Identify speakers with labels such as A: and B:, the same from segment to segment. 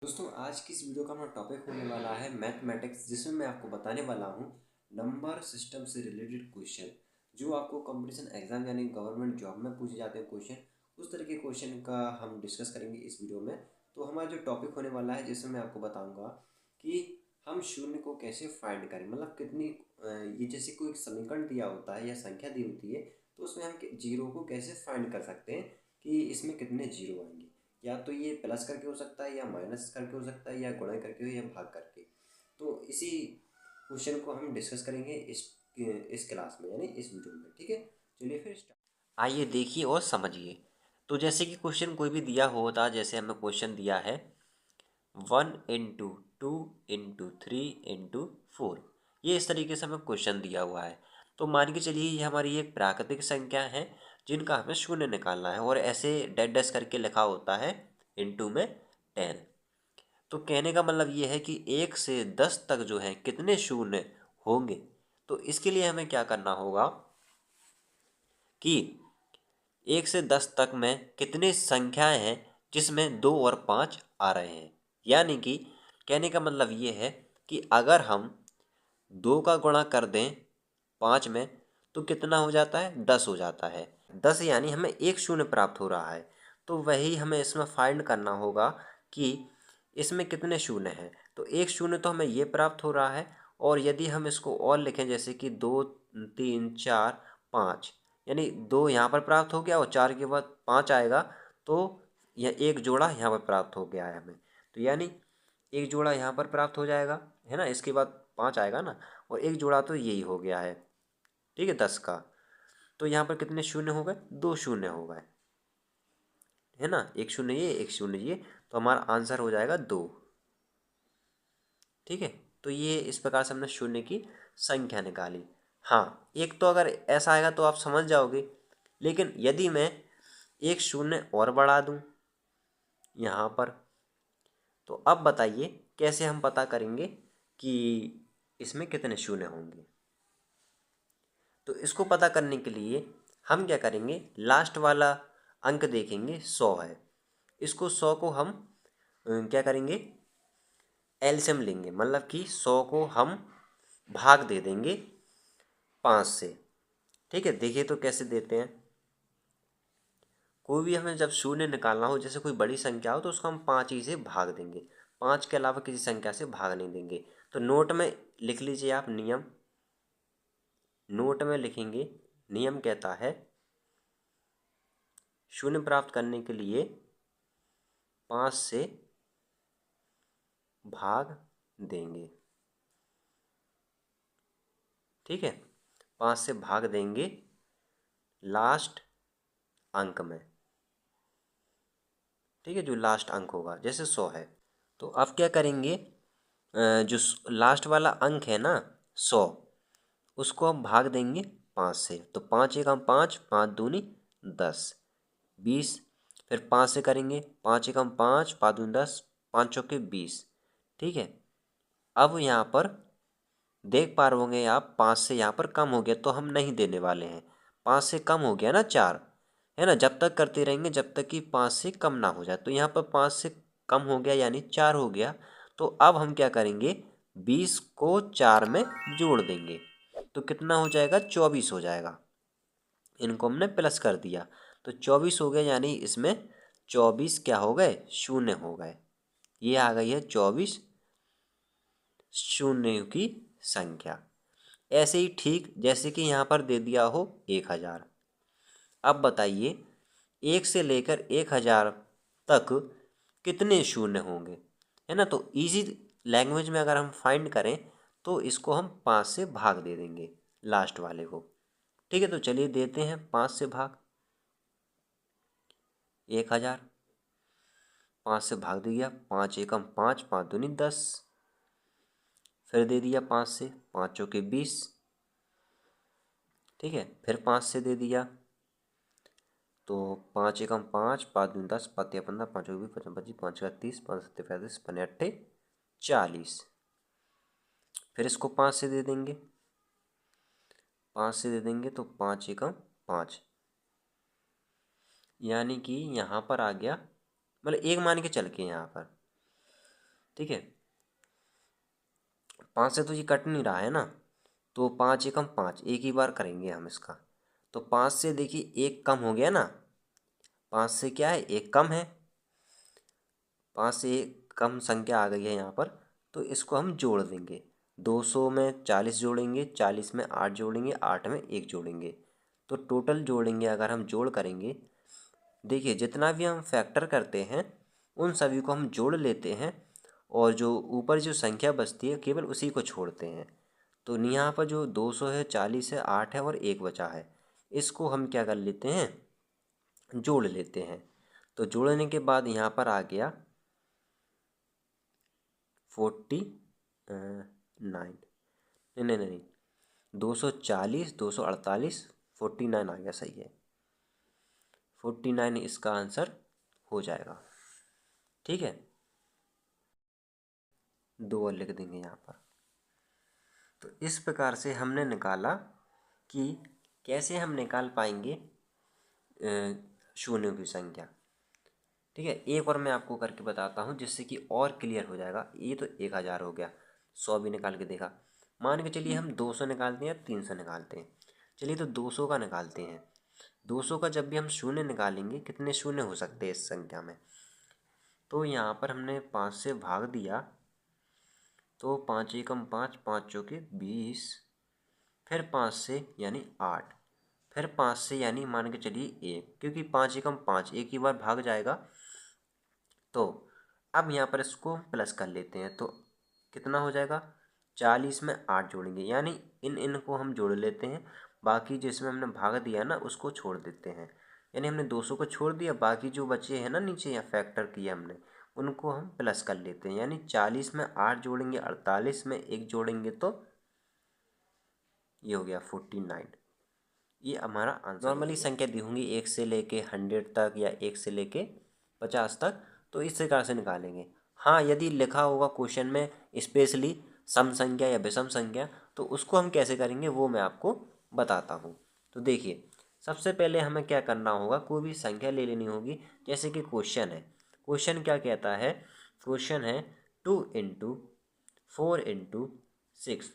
A: दोस्तों आज की इस वीडियो का हमारा टॉपिक होने वाला है मैथमेटिक्स, जिसमें मैं आपको बताने वाला हूँ नंबर सिस्टम से रिलेटेड क्वेश्चन जो आपको कंपटीशन एग्जाम यानी गवर्नमेंट जॉब में पूछे जाते हैं क्वेश्चन। उस तरह के क्वेश्चन का हम डिस्कस करेंगे इस वीडियो में। तो हमारा जो टॉपिक होने वाला है जिसमें मैं आपको बताऊँगा कि हम शून्य को कैसे फाइंड करें, मतलब कितनी ये जैसे कोई समीकरण दिया होता है या संख्या दी होती है तो उसमें हम जीरो को कैसे फाइंड कर सकते हैं कि इसमें कितने जीरो आएंगे। या तो ये प्लस करके हो सकता है या माइनस करके हो सकता है या गुणा करके हो या भाग करके। तो इसी क्वेश्चन को हम डिस्कस करेंगे इस क्लास में यानी इस वीडियो में। ठीक है, चलिए फिर स्टार्ट। आइए देखिए और समझिए। तो जैसे कि क्वेश्चन कोई भी दिया होता, जैसे हमें क्वेश्चन दिया है 1 × 2 × 3 × 4, ये इस तरीके से हमें क्वेश्चन दिया हुआ है। तो मान के चलिए ये हमारी एक प्राकृतिक संख्या है जिनका हमें शून्य निकालना है, और ऐसे डैश डैश करके लिखा होता है इनटू में 10। तो कहने का मतलब ये है कि 1 से 10 तक जो है कितने शून्य होंगे। तो इसके लिए हमें क्या करना होगा कि 1 से 10 तक में कितनी संख्याएं हैं जिसमें 2 और 5 आ रहे हैं। यानी कि कहने का मतलब ये है कि अगर हम 2 का गुणा कर दें 5 में तो कितना हो जाता है, 10 हो जाता है। 10 यानी हमें एक शून्य प्राप्त हो रहा है। तो वही हमें इसमें फाइंड करना होगा कि इसमें कितने शून्य हैं। तो एक शून्य तो हमें ये प्राप्त हो रहा है, और यदि हम इसको और लिखें जैसे कि 2 3 4 5, यानी 2 यहाँ पर प्राप्त हो गया और 4 के बाद 5 आएगा, तो यह एक जोड़ा यहाँ पर प्राप्त हो गया है हमें। तो यानी एक जोड़ा यहाँ पर प्राप्त हो जाएगा, है ना, इसके बाद 5 आएगा ना, और एक जोड़ा तो यही हो गया है। ठीक है, 10 का। तो यहाँ पर कितने शून्य हो गए, 2 शून्य हो गए, है ना, एक शून्य ये एक शून्य ये, तो हमारा आंसर हो जाएगा 2। ठीक है, तो ये इस प्रकार से हमने शून्य की संख्या निकाली। हाँ, एक तो अगर ऐसा आएगा तो आप समझ जाओगे, लेकिन यदि मैं एक शून्य और बढ़ा दूं यहाँ पर, तो अब बताइए कैसे हम पता करेंगे कि इसमें कितने शून्य होंगे। तो इसको पता करने के लिए हम क्या करेंगे, लास्ट वाला अंक देखेंगे, 100 है। इसको 100 को हम क्या करेंगे, एलसीएम लेंगे, मतलब कि 100 को हम भाग दे देंगे 5 से। ठीक है, देखिए तो कैसे देते हैं। कोई भी हमें जब शून्य निकालना हो, जैसे कोई बड़ी संख्या हो, तो उसको हम 5 ही से भाग देंगे, 5 के अलावा किसी संख्या से भाग नहीं देंगे। तो नोट में लिख लीजिए आप नियम, नोट में लिखेंगे, नियम कहता है शून्य प्राप्त करने के लिए 5 से भाग देंगे। ठीक है, 5 से भाग देंगे लास्ट अंक में। ठीक है, जो लास्ट अंक होगा, जैसे 100 है, तो अब क्या करेंगे, जो लास्ट वाला अंक है ना 100, उसको हम भाग देंगे 5 से। तो 5 एकम 5, 5 दूनी 10, 20। फिर 5 से करेंगे, 5 एकम 5, 5 दूनी 10, 5 चौके 20। ठीक है, अब यहाँ पर देख पा रहे होंगे आप, 5 से यहाँ पर कम हो गया तो हम नहीं देने वाले हैं। 5 से कम हो गया ना 4, है ना, जब तक करते रहेंगे जब तक कि 5 से कम ना हो जाए। तो यहाँ पर 5 से कम हो गया यानी 4 हो गया। तो अब हम क्या करेंगे, 20 को 4 में जोड़ देंगे, तो कितना हो जाएगा, 24 हो जाएगा। इनको हमने प्लस कर दिया तो 24 हो गया, यानी इसमें 24 क्या हो गए, शून्य हो गए। ये आ गई है 24 शून्य की संख्या। ऐसे ही ठीक जैसे कि यहाँ पर दे दिया हो 1000। अब बताइए 1 से लेकर 1000 तक कितने शून्य होंगे, है ना। तो इजी लैंग्वेज में अगर हम फाइंड करें तो इसको हम 5 से भाग दे देंगे लास्ट वाले को। ठीक है, तो चलिए देते हैं 5 से भाग 1000। 5 से भाग दिया, 5 एकम 5, 5 दूनी 10। फिर दे दिया 5 से, 5 चौके 20। ठीक है, फिर 5 से दे दिया, तो 5 एकम 5, 5 दूनी 10, 5 तिया 15, 5 चौके 20, 5 25, 5 का 30, 5 सत्ते 35, 5 अट्ठे 40। फिर इसको 5 से दे देंगे, 5 से दे देंगे तो 5 एकम 5, यानी कि यहाँ पर आ गया, मतलब एक मान के चल के यहाँ पर ठीक है, 5 से तो ये कट नहीं रहा है ना, तो 5 एकम 5 एक ही बार करेंगे हम इसका। तो 5 से देखिए एक कम हो गया ना, 5 से क्या है एक कम है, 5 से एक कम संख्या आ गई है यहाँ पर, तो इसको हम जोड़ देंगे। 200 में 40 जोड़ेंगे, 40 में 8 जोड़ेंगे, 8 में 1 जोड़ेंगे, तो टोटल जोड़ेंगे अगर हम जोड़ करेंगे, देखिए जितना भी हम फैक्टर करते हैं उन सभी को हम जोड़ लेते हैं, और जो ऊपर जो संख्या बचती है केवल उसी को छोड़ते हैं। तो यहाँ पर जो 200 है, 40 है, 8 है और 1 बचा है, इसको हम क्या कर लेते हैं, जोड़ लेते हैं। तो जोड़ने के बाद यहाँ पर आ गया 49, नहीं नहीं नहीं, 240, 248, 49 आ गया, सही है, 49 इसका आंसर हो जाएगा। ठीक है, 2 और लिख देंगे यहाँ पर। तो इस प्रकार से हमने निकाला कि कैसे हम निकाल पाएंगे शून्यों की संख्या। ठीक है, एक और मैं आपको करके बताता हूँ जिससे कि और क्लियर हो जाएगा। ये तो 1000 हो गया, 100 भी निकाल के देखा। मान के चलिए हम 200 निकालते हैं या 300 निकालते हैं। चलिए तो 200 का निकालते हैं। 200 का जब भी हम शून्य निकालेंगे, कितने शून्य हो सकते हैं इस संख्या में, तो यहाँ पर हमने 5 से भाग दिया, तो 5 एकम 5, 5 चौके 20, फिर 5 से यानी 8, फिर 5 से यानी मान के चलिए 1, क्योंकि 5 एकम 5 एक ही बार भाग जाएगा। तो अब यहाँ पर इसको प्लस कर लेते हैं, तो कितना हो जाएगा, 40 में 8 जोड़ेंगे, यानी इन को हम जोड़ लेते हैं, बाकी जिसमें हमने भाग दिया ना उसको छोड़ देते हैं। यानी हमने 200 को छोड़ दिया, बाकी जो बचे हैं ना नीचे या फैक्टर किया हमने, उनको हम प्लस कर लेते हैं। यानी 40 में 8 जोड़ेंगे, 48 में 1 जोड़ेंगे, तो ये हो गया 49। ये हमारा आंसर। नॉर्मली संख्या दी होंगी 1 से लेके 100 तक या 1 से लेके 50 तक, तो इस प्रकार से निकालेंगे। हाँ, यदि लिखा होगा क्वेश्चन में स्पेशली सम संख्या या विषम संख्या, तो उसको हम कैसे करेंगे वो मैं आपको बताता हूँ। तो देखिए, सबसे पहले हमें क्या करना होगा, कोई भी संख्या ले लेनी होगी। जैसे कि क्वेश्चन है, क्वेश्चन क्या कहता है, क्वेश्चन है 2 into 4 into 6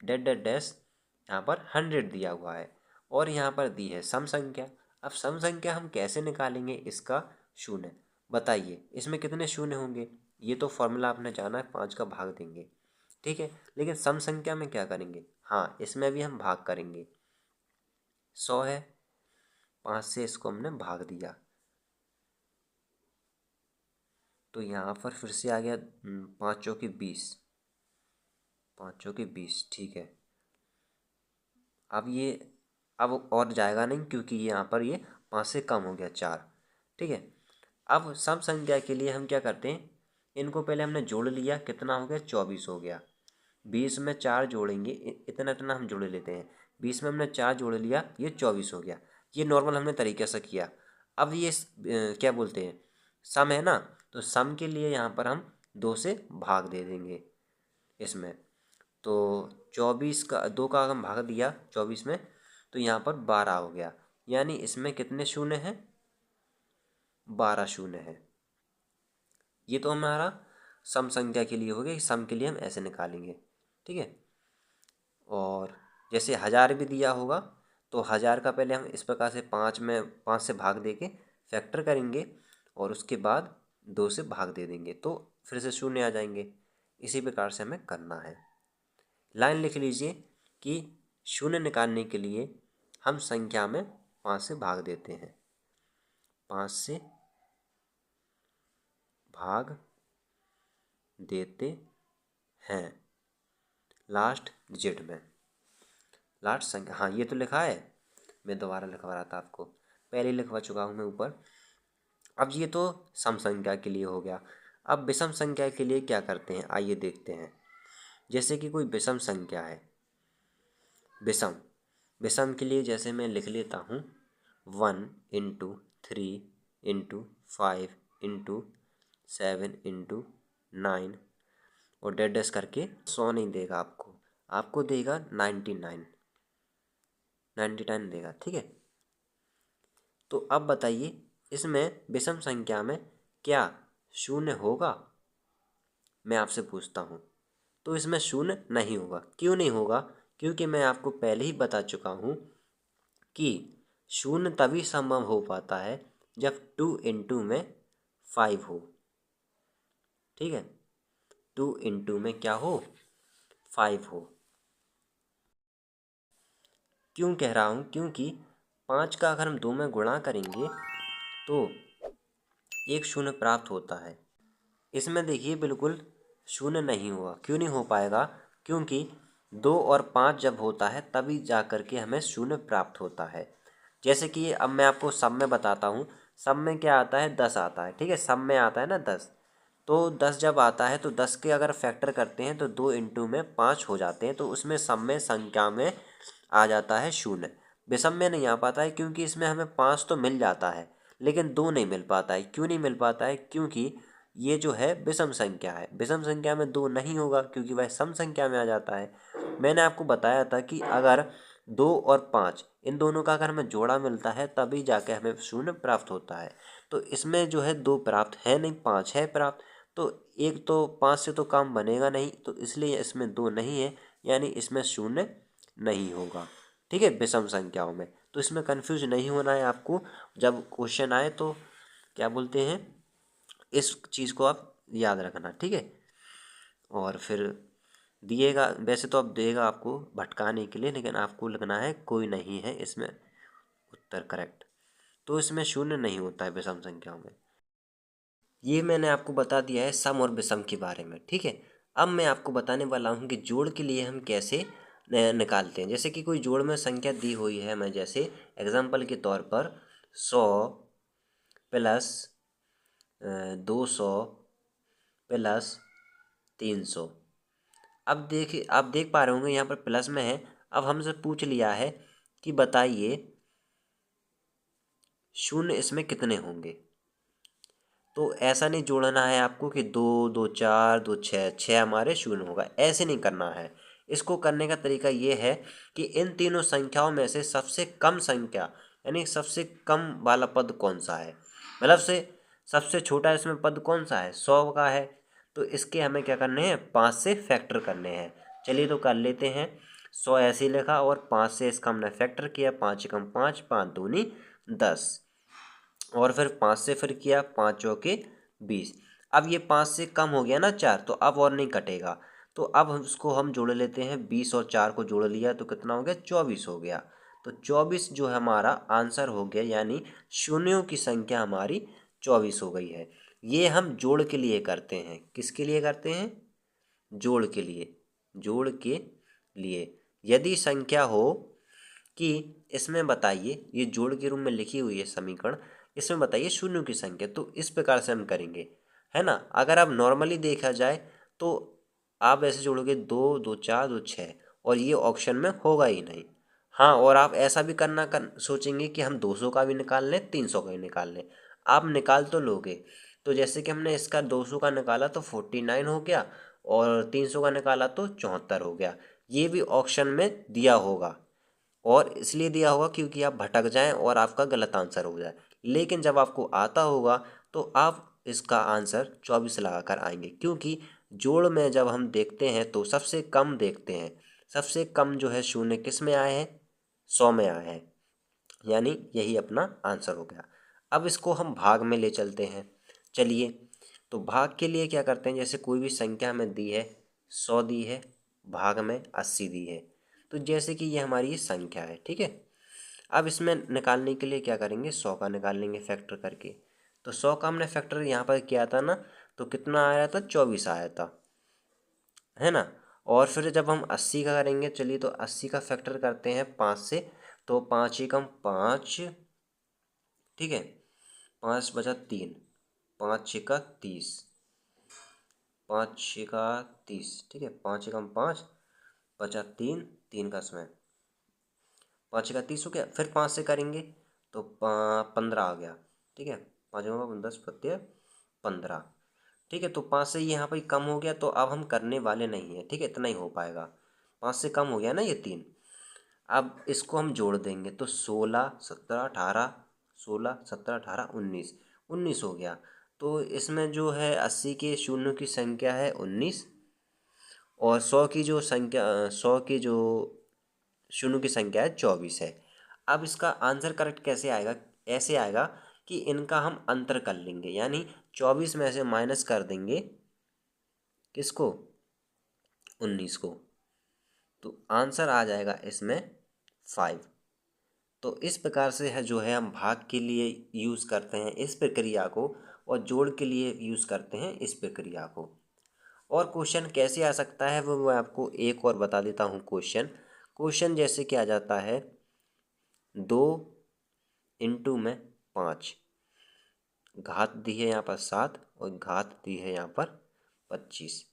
A: dash dash dash, यहाँ पर 100 दिया हुआ है, और यहाँ पर दी है सम संख्या। अब सम संख्या हम कैसे निकालेंगे, इसका शून्य। बताइए इसमें कितने शून्य होंगे, ये तो फॉर्मूला आपने जाना है, 5 का भाग देंगे। ठीक है, लेकिन सम संख्या में क्या करेंगे, हाँ इसमें भी हम भाग करेंगे। 100 है, 5 से इसको हमने भाग दिया, तो यहाँ पर फिर से आ गया 5 चौके 20, 5 चौके 20। ठीक है, अब और जाएगा नहीं, क्योंकि ये यहाँ पर ये 5 से कम हो गया 4। ठीक है, अब सम संख्या के लिए हम क्या करते हैं, इनको पहले हमने जोड़ लिया, कितना हो गया, 24 हो गया। 20 में 4 जोड़ेंगे, इतना इतना हम जोड़ लेते हैं। 20 में हमने 4 जोड़ लिया, ये 24 हो गया। ये नॉर्मल हमने तरीके से किया। अब ये क्या बोलते हैं, सम है ना, तो सम के लिए यहाँ पर हम 2 से भाग दे देंगे इसमें। तो 24 का 2 का हम भाग दिया 24 में, तो यहाँ पर 12 हो गया। यानी इसमें कितने शून्य हैं, 12 शून्य है। ये तो हमारा सम संख्या के लिए हो गया, सम के लिए हम ऐसे निकालेंगे। ठीक है, और जैसे 1000 भी दिया होगा, तो 1000 का पहले हम इस प्रकार से 5 से भाग दे के फैक्टर करेंगे, और उसके बाद 2 से भाग दे देंगे, तो फिर से शून्य आ जाएंगे। इसी प्रकार से हमें करना है। लाइन लिख लीजिए कि शून्य निकालने के लिए हम संख्या में 5 से भाग देते हैं, 5 से भाग देते हैं लास्ट डिजिट में, लास्ट संख्या। हाँ ये तो लिखा है, मैं दोबारा लिखवा रहा था आपको, पहले लिखवा चुका हूँ मैं ऊपर। अब ये तो सम संख्या के लिए हो गया। अब विषम संख्या के लिए क्या करते हैं, आइए देखते हैं। जैसे कि कोई विषम संख्या है, विषम विषम के लिए जैसे मैं लिख लेता हूँ 1 इंटू 3 इंटू 5 इंटू 7 इंटू 9, और डैश डैश करके 100 नहीं देगा आपको, आपको देगा 99 देगा। ठीक है, तो अब बताइए इसमें विषम संख्या में क्या शून्य होगा, मैं आपसे पूछता हूँ, तो इसमें शून्य नहीं होगा। क्यों नहीं होगा? क्योंकि मैं आपको पहले ही बता चुका हूँ कि शून्य तभी संभव हो पाता है जब 2 में 5 हो। ठीक है, 2 में क्या हो? 5 हो। क्यों कह रहा हूँ? क्योंकि 5 का अगर हम 2 में गुणा करेंगे तो एक शून्य प्राप्त होता है। इसमें देखिए बिल्कुल शून्य नहीं हुआ। क्यों नहीं हो पाएगा? क्योंकि 2 और 5 जब होता है तभी जा कर के हमें शून्य प्राप्त होता है। जैसे कि अब मैं आपको सब में बताता हूँ। सब में क्या आता है? 10 आता है। ठीक है, सब में आता है ना 10। तो 10 जब आता है तो 10 के अगर फैक्टर करते हैं तो 2 में 5 हो जाते हैं, तो उसमें सब में संख्या में आ जाता है शून्य। विषम में नहीं आ पाता है क्योंकि इसमें हमें 5 तो मिल जाता है लेकिन 2 नहीं मिल पाता है। क्यों नहीं मिल पाता है? क्योंकि ये जो है विषम संख्या है। विषम संख्या में 2 नहीं होगा क्योंकि वह सम संख्या में आ जाता है। मैंने आपको बताया था कि अगर 2 और 5 इन दोनों का अगर हमें जोड़ा मिलता है तभी जाके हमें शून्य प्राप्त होता है। तो इसमें जो है 2 प्राप्त है नहीं, 5 है प्राप्त। तो एक तो 5 से तो काम बनेगा नहीं, तो इसलिए इसमें 2 नहीं है, यानी इसमें शून्य नहीं होगा। ठीक है, विषम संख्याओं में। तो इसमें कंफ्यूज नहीं होना है आपको। जब क्वेश्चन आए तो क्या बोलते हैं, इस चीज़ को आप याद रखना। ठीक है, और फिर दिएगा, वैसे तो अब देगा आपको भटकाने के लिए, लेकिन आपको लगना है कोई नहीं है इसमें उत्तर करेक्ट। तो इसमें शून्य नहीं होता है विषम संख्याओं में। ये मैंने आपको बता दिया है सम और विषम के बारे में। ठीक है, अब मैं आपको बताने वाला हूँ कि जोड़ के लिए हम कैसे निकालते हैं। जैसे कि कोई जोड़ में संख्या दी हुई है, मैं जैसे एग्जाम्पल के तौर पर 100 प्लस 200 प्लस 300। अब देखिए, आप देख पा रहे होंगे यहाँ पर प्लस में है। अब हमसे पूछ लिया है कि बताइए शून्य इसमें कितने होंगे। तो ऐसा नहीं जोड़ना है आपको कि 2 2 4 2 6 6 हमारे शून्य होगा, ऐसे नहीं करना है। इसको करने का तरीका ये है कि इन तीनों संख्याओं में से सबसे कम संख्या यानी सबसे कम वाला पद कौन सा है, मतलब से सबसे छोटा इसमें पद कौन सा है? 100 का है। तो इसके हमें क्या करने हैं? 5 से फैक्टर करने हैं। चलिए तो कर लेते हैं। 100 ऐसे ही लिखा और 5 से इसका हमने फैक्टर किया। 5 एकम 5, 5 दूनी 10, और फिर 5 से फिर किया, 5 चौके 20। अब ये 5 से कम हो गया ना 4, तो अब और नहीं कटेगा। तो अब उसको हम जोड़ लेते हैं। 20 और 4 को जोड़ लिया तो कितना हो गया? 24 हो गया। तो 24 जो हमारा आंसर हो गया, यानी शून्यों की संख्या हमारी 24 हो गई है। ये हम जोड़ के लिए करते हैं। किसके लिए करते हैं? जोड़ के लिए। जोड़ के लिए यदि संख्या हो कि इसमें बताइए, ये जोड़ के रूप में लिखी हुई है समीकरण, इसमें बताइए शून्यों की संख्या, तो इस प्रकार से हम करेंगे, है ना। अगर आप नॉर्मली देखा जाए तो आप ऐसे जोड़ोगे 2 2 4 2 6, और ये ऑप्शन में होगा ही नहीं। हाँ, और आप ऐसा भी सोचेंगे कि हम 200 का भी निकाल लें, 300 का भी निकाल लें। आप निकाल तो लोगे। तो जैसे कि हमने इसका 200 का निकाला तो 49 हो गया, और 300 का निकाला तो 74 हो गया। ये भी ऑप्शन में दिया होगा, और इसलिए दिया होगा क्योंकि आप भटक जाएं और आपका गलत आंसर हो जाए। लेकिन जब आपको आता होगा तो आप इसका आंसर 24 लगा कर आएंगे, क्योंकि जोड़ में जब हम देखते हैं तो सबसे कम देखते हैं। सबसे कम जो है शून्य किस में आए हैं? 100 में आए हैं, यानी यही अपना आंसर हो गया। अब इसको हम भाग में ले चलते हैं। चलिए, तो भाग के लिए क्या करते हैं? जैसे कोई भी संख्या हमें दी है, 100 दी है, भाग में 80 दी है। तो जैसे कि ये हमारी ये संख्या है, ठीक है। अब इसमें निकालने के लिए क्या करेंगे? 100 का निकाल लेंगे फैक्टर करके। तो 100 का हमने फैक्टर यहाँ पर किया था ना, तो कितना आया था? 24 आया था, है ना। और फिर जब हम 80 का करेंगे, चलिए तो 80 का फैक्टर करते हैं 5 से। तो 5 एकम 5, ठीक है, 5 बचा 3, 5 छक्का 30, 5 छक्का 30, ठीक है। 5 एकम 5 बचा 3, 3 का समय 5 का 30 हो गया। फिर 5 से करेंगे तो 15 आ गया, ठीक है। 5 10 प्रत्यय 15, ठीक है। तो 5 से यहाँ पर कम हो गया, तो अब हम करने वाले नहीं हैं, ठीक है। इतना ही हो पाएगा, 5 से कम हो गया ना ये 3। अब इसको हम जोड़ देंगे तो 16 17 18, 16 17 18 19, 19 हो गया। तो इसमें जो है 80 के शून्यों की संख्या है 19 और 100 की जो संख्या 100 की जो शून्यों की संख्या है 24 है। अब इसका आंसर करेक्ट कैसे आएगा? ऐसे आएगा कि इनका हम अंतर कर लेंगे, यानी 24 में से माइनस कर देंगे किसको? 19 को। तो आंसर आ जाएगा इसमें 5। तो इस प्रकार से है जो है हम भाग के लिए यूज़ करते हैं इस प्रक्रिया को और जोड़ के लिए यूज़ करते हैं इस प्रक्रिया को। और क्वेश्चन कैसे आ सकता है वो मैं आपको एक और बता देता हूँ। क्वेश्चन जैसे कि आ जाता है 2 इंटू में 5, घात दी है यहाँ पर 7 और घात दी है यहाँ पर 25।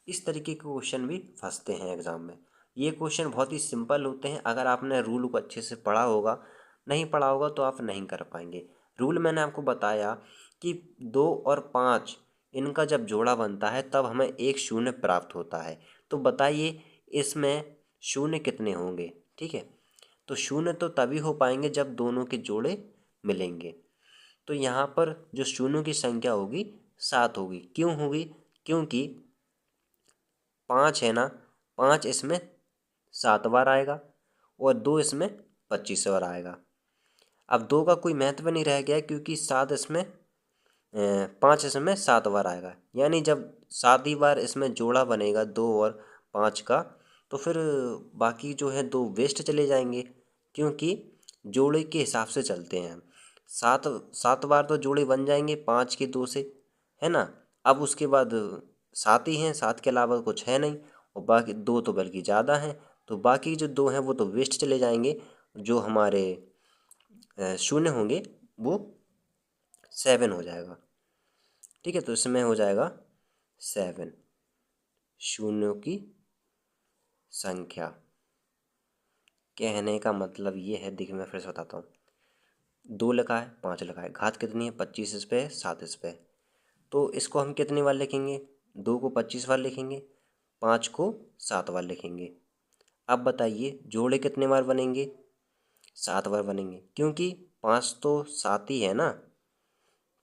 A: इस तरीके के क्वेश्चन भी फंसते हैं एग्ज़ाम में। ये क्वेश्चन बहुत ही सिंपल होते हैं, अगर आपने रूल को अच्छे से पढ़ा होगा, नहीं पढ़ा होगा तो आप नहीं कर पाएंगे। रूल मैंने आपको बताया कि 2 और 5 इनका जब जोड़ा बनता है तब हमें एक शून्य प्राप्त होता है। तो बताइए इसमें शून्य कितने होंगे? ठीक है, तो शून्य तो तभी हो पाएंगे जब दोनों के जोड़े मिलेंगे। तो यहाँ पर जो शून्यों की संख्या होगी 7 होगी। क्यों होगी? क्योंकि 5 है ना, 5 इसमें 7 बार आएगा और 2 इसमें 25 बार आएगा। अब 2 का कोई महत्व नहीं रह गया क्योंकि 7 इसमें 5 इसमें 7 बार आएगा, यानी जब 7 ही बार इसमें जोड़ा बनेगा 2 और 5 का, तो फिर बाकी जो है 2 वेस्ट चले जाएंगे क्योंकि जोड़े के हिसाब से चलते हैं हम। 7 बार तो जोड़े बन जाएंगे 5 के 2 से, है ना। अब उसके बाद 7 ही हैं, 7 के अलावा कुछ है नहीं, और बाकी 2 तो बल्कि ज़्यादा हैं, तो बाकी जो 2 हैं वो तो वेस्ट चले जाएंगे। जो हमारे शून्य होंगे वो 7 हो जाएगा। ठीक है, तो इसमें हो जाएगा 7 शून्यों की संख्या। कहने का मतलब ये है, देखिए मैं फिर से बताता हूँ। 2 लिखा है, 5 लिखा है, घात कितनी है? 25 इस पे, 7 इस पे। तो इसको हम कितनी बार लिखेंगे? 2 को 25 बार लिखेंगे, 5 को 7 बार लिखेंगे। अब बताइए जोड़े कितने बार बनेंगे? 7 बार बनेंगे, क्योंकि 5 तो 7 ही है ना।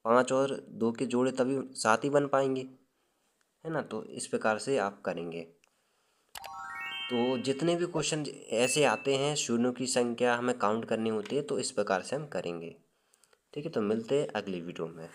A: 5 और 2 के जोड़े तभी 7 ही बन पाएंगे, है ना। तो इस प्रकार से आप करेंगे। तो जितने भी क्वेश्चन ऐसे आते हैं, शून्यों की संख्या हमें काउंट करनी होती है, तो इस प्रकार से हम करेंगे। ठीक है, तो मिलते हैं अगली वीडियो में।